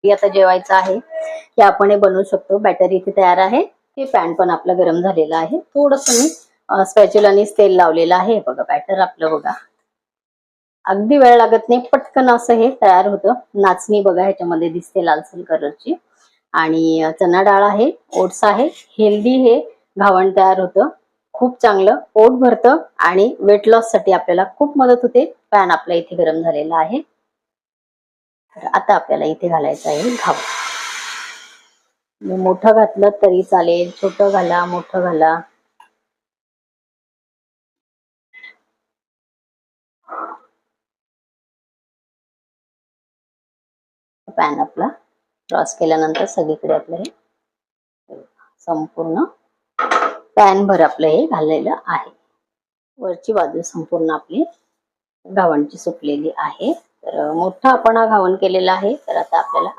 आता जेवायचं आहे की आपण हे बनवू शकतो. बॅटर इथे तयार आहे. हे पॅन पण आपलं गरम झालेलं आहे. थोडंसं मी स्पॅच्युलाने तेल लावलेलं आहे. बघा बॅटर आपलं बघा अगदी वेळ लागत नाही, पटकन असं हे तयार होतं. नाचणी बघा ह्याच्यामध्ये दिसते लालसर कलरची. आणि चना डाळ आहे, ओट्स आहे. हेल्दी हे घावण तयार होतं. खूप चांगलं पोट भरतं आणि वेट लॉस साठी आपल्याला खूप मदत होते. पॅन आपला इथे गरम झालेला आहे. तर आता आपल्याला इथे घालायचं आहे घावण. मोठं घातलं तरी चालेल, छोटं घाला, मोठं घाला. पॅन आपला क्रॉस केल्यानंतर सगळीकडे आपलं हे संपूर्ण पॅन भर आपलं हे घालायला आहे. वरची बाजू संपूर्ण आपली घावणची सुकलेली आहे. तर मोठा आपण हा घावण केलेला आहे. तर आता आपल्याला